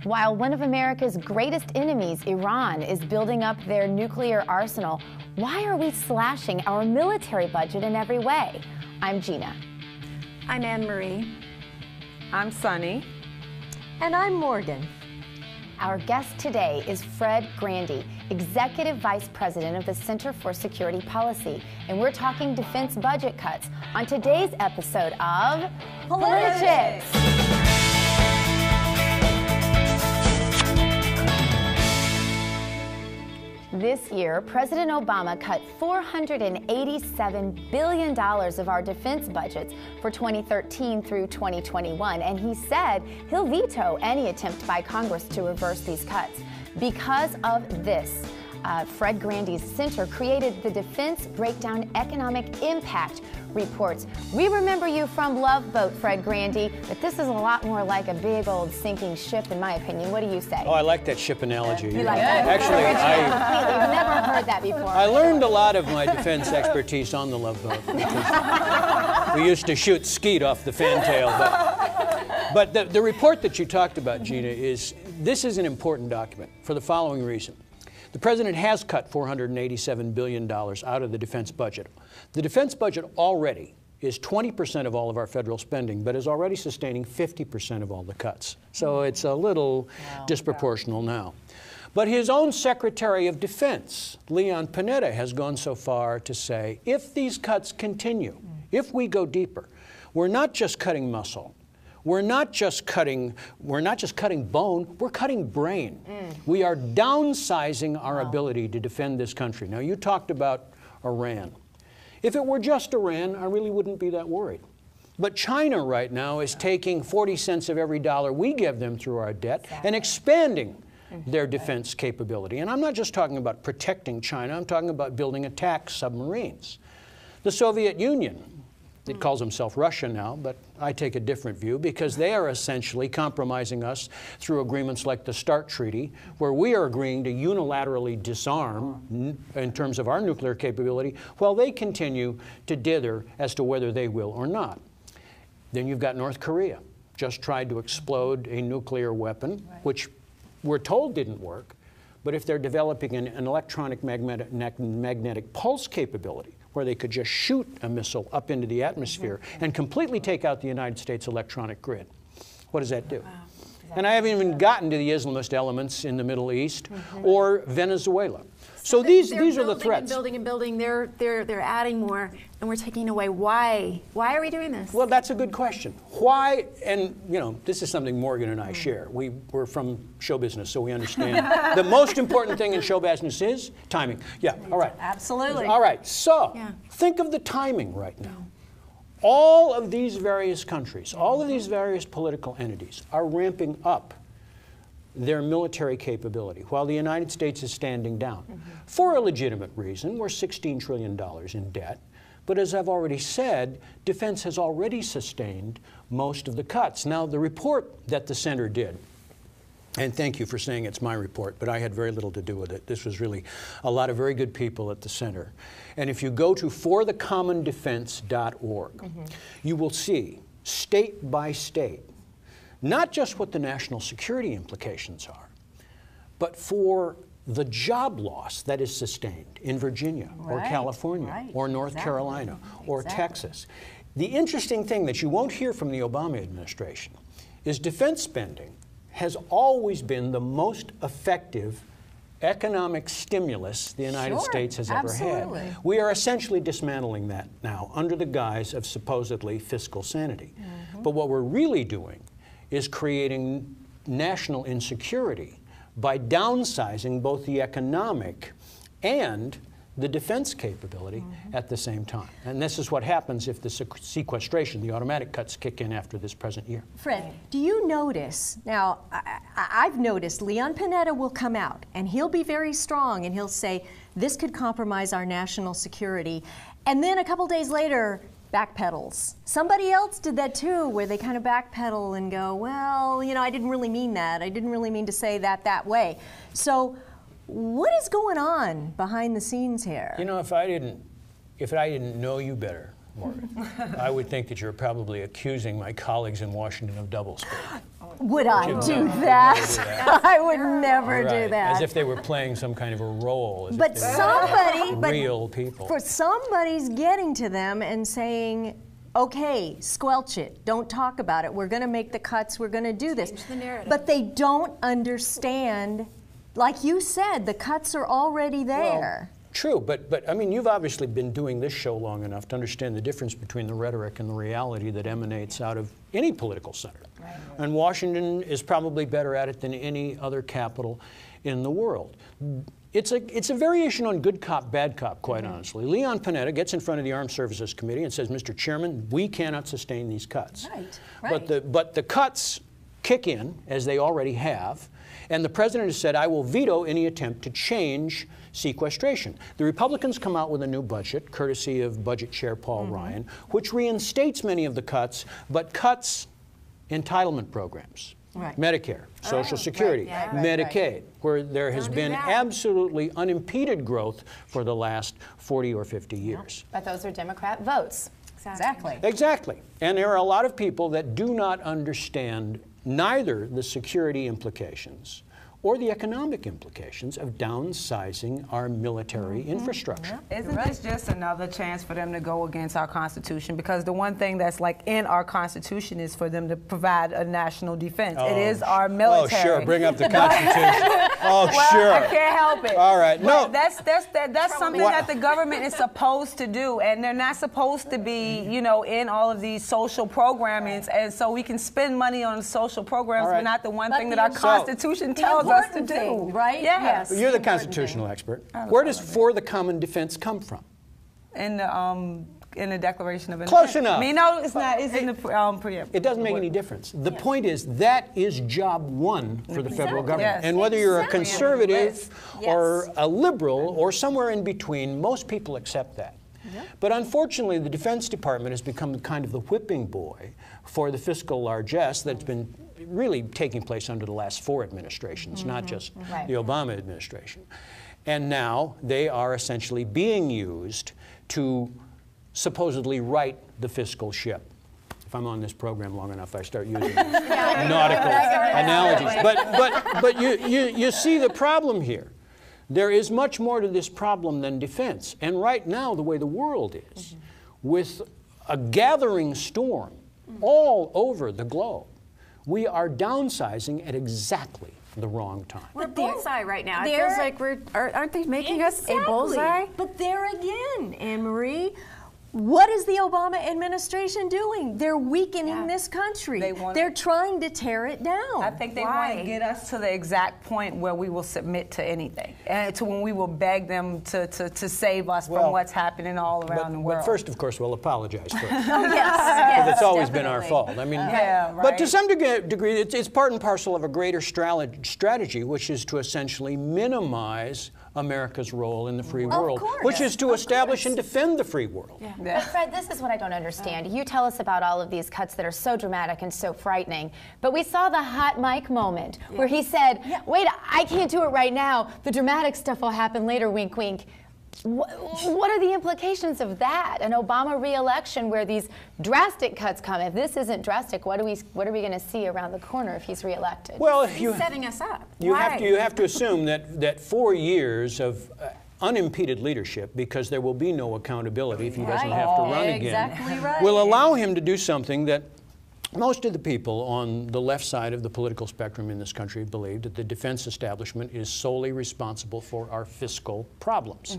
While one of America's greatest enemies, Iran, is building up their nuclear arsenal, why are we slashing our military budget in every way? I'm Gina. I'm Anne-Marie. I'm Sunny. And I'm Morgan. Our guest today is Fred Grandy, Executive Vice President of the Center for Security Policy, and we're talking defense budget cuts on today's episode of PolitiChicks. This year, President Obama cut $487 billion of our defense budgets for 2013 through 2021, and he said he'll veto any attempt by Congress to reverse these cuts. Because of this, Fred Grandy's center created the Defense Breakdown Economic Impact Reports. We remember you from Love Boat, Fred Grandy, but this is a lot more like a big old sinking ship, in my opinion. What do you say? Oh, I like that ship analogy. You like that? Actually, I've never heard that before. I learned a lot of my defense expertise on the Love Boat. We used to shoot skeet off the fantail. But the report that you talked about, Gina, this is an important document for the following reason. The president has cut $487 billion out of the defense budget. The defense budget already is 20% of all of our federal spending, but is already sustaining 50% of all the cuts. So it's a little disproportional now. But his own Secretary of Defense, Leon Panetta, has gone so far to say, if these cuts continue, if we go deeper, we're not just cutting muscle. We're not just cutting bone, we're cutting brain. We are downsizing our ability to defend this country. Now, you talked about Iran. If it were just Iran, I really wouldn't be that worried. But China right now is taking 40 cents of every dollar we give them through our debt and expanding their defense capability. And I'm not just talking about protecting China, I'm talking about building attack submarines. The Soviet Union, it calls himself Russia now, but I take a different view because they are essentially compromising us through agreements like the START Treaty, where we are agreeing to unilaterally disarm in terms of our nuclear capability, while they continue to dither as to whether they will or not. Then you've got North Korea, just tried to explode a nuclear weapon, which we're told didn't work, but if they're developing an electronic magnetic pulse capability, where they could just shoot a missile up into the atmosphere and completely take out the United States electronic grid. What does that do? And I haven't even gotten to the Islamist elements in the Middle East or Venezuela. So these are the threats. Building and building, they're adding more, and we're taking away. Why? Why are we doing this? Well, that's a good question. Why? And you know, this is something Morgan and I share. We're from show business, so we understand. The most important thing in show business is timing. Yeah. All right. Absolutely. All right. So think of the timing right now. All of these various countries, all of these various political entities are ramping up their military capability, while the United States is standing down. For a legitimate reason, we're $16 trillion in debt, but as I've already said, defense has already sustained most of the cuts. Now, the report that the center did, and thank you for saying it's my report, but I had very little to do with it. This was really a lot of very good people at the center. And if you go to forthecommondefense.org, you will see, state by state, not just what the national security implications are, but for the job loss that is sustained in Virginia or California or North Carolina or Texas. The interesting thing that you won't hear from the Obama administration is defense spending has always been the most effective economic stimulus the United States has ever had. We are essentially dismantling that now under the guise of supposedly fiscal sanity. But what we're really doing is creating national insecurity by downsizing both the economic and the defense capability at the same time. And this is what happens if the sequestration, the automatic cuts, kick in after this present year. Fred, do you notice, now I've noticed Leon Panetta will come out and he'll be very strong and he'll say, this could compromise our national security. And then a couple days later, backpedals. Somebody else did that too, where they kind of backpedal and go, well, you know, I didn't really mean that. I didn't really mean to say that way. So what is going on behind the scenes here? You know, if I didn't know you better, Morgan, I would think that you're probably accusing my colleagues in Washington of doublespeak. Oh Would I do that? I would never do Right. that. As if they were playing some kind of a role. As But if they were real but people. for somebody's getting to them and saying, okay, squelch it. Don't talk about it. We're going to make the cuts. We're going to do this. Change the narrative. But they don't understand, like you said, the cuts are already there. True, but I mean, you've obviously been doing this show long enough to understand the difference between the rhetoric and the reality that emanates out of any political center. Right. And Washington is probably better at it than any other capital in the world. It's a variation on good cop, bad cop, quite honestly. Leon Panetta gets in front of the Armed Services Committee and says, Mr. Chairman, we cannot sustain these cuts. Right. But the cuts kick in, as they already have, and the president has said, I will veto any attempt to change sequestration. The Republicans come out with a new budget, courtesy of Budget Chair Paul Ryan, which reinstates many of the cuts, but cuts entitlement programs. Right. Medicare, Social Security, Medicaid, where there has been absolutely unimpeded growth for the last 40 or 50 years. But those are Democrat votes. Exactly. Exactly. And there are a lot of people that do not understand neither the security implications or the economic implications of downsizing our military infrastructure. Isn't this just another chance for them to go against our Constitution? Because the one thing that's like in our Constitution is for them to provide a national defense. It is our military. Oh, sure. Bring up the Constitution. Oh, well, sure. I can't help it. All right. No. That's something that the government is supposed to do, and they're not supposed to be, you know, in all of these social programmings. And so we can spend money on social programs, but not the one thing that our Constitution tells us to do. Right? Yes. You're the constitutional expert. Where does for the common defense come from? In the Declaration of Independence. Close enough. I mean, no, it's not. It's in the preamble. It doesn't make any difference. The point is that is job one for the federal government. Yes. And whether you're a conservative or a liberal or somewhere in between, most people accept that. But unfortunately, the Defense Department has become kind of the whipping boy for the fiscal largesse that's been really taking place under the last 4 administrations, not just the Obama administration. And now they are essentially being used to supposedly right the fiscal ship. If I'm on this program long enough, I start using these nautical analogies. But you see the problem here. There is much more to this problem than defense. And right now, the way the world is, with a gathering storm all over the globe, we are downsizing at exactly the wrong time. We're bullseye right now. It feels like aren't they making us a bullseye? But there again, Anne-Marie, what is the Obama administration doing? They're weakening this country. They're trying to tear it down. I think they want to get us to the exact point where we will submit to anything, and to when we will beg them to save us from what's happening all around the world. But first, of course, we'll apologize first. Yes, it's always been our fault. I mean, but to some degree, it's part and parcel of a greater strategy, which is to essentially minimize America's role in the free world, which is to establish and defend the free world. But Fred, this is what I don't understand. You tell us about all of these cuts that are so dramatic and so frightening, but we saw the hot mic moment where he said, wait, I can't do it right now. The dramatic stuff will happen later, wink, wink. What are the implications of that? An Obama re-election where these drastic cuts come. If this isn't drastic, what are we going to see around the corner if he's re-elected? Well, He's setting us up. You have to assume that 4 years of unimpeded leadership, because there will be no accountability if he doesn't have to run again, will allow him to do something that most of the people on the left side of the political spectrum in this country believe, that the defense establishment is solely responsible for our fiscal problems.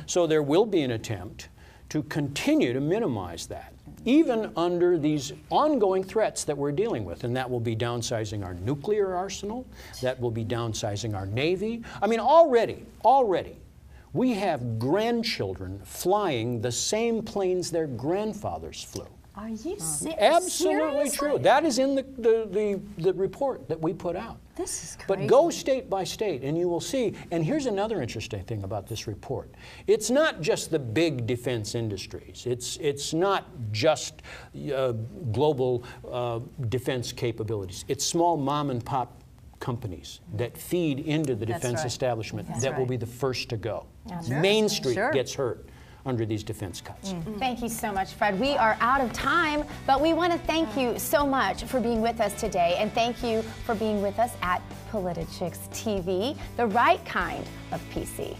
So there will be an attempt to continue to minimize that, even under these ongoing threats that we're dealing with. And that will be downsizing our nuclear arsenal, that will be downsizing our Navy. I mean, already, we have grandchildren flying the same planes their grandfathers flew. Are you serious? Absolutely true. That is in the report that we put out. This is crazy. But go state by state and you will see, and here's another interesting thing about this report. It's not just the big defense industries. It's not just global defense capabilities. It's small mom and pop companies that feed into the defense establishment that will be the first to go. Main Street gets hurt. under these defense cuts. Thank you so much, Fred. We are out of time, but we want to thank you so much for being with us today, and thank you for being with us at PolitiChicks TV, the right kind of PC.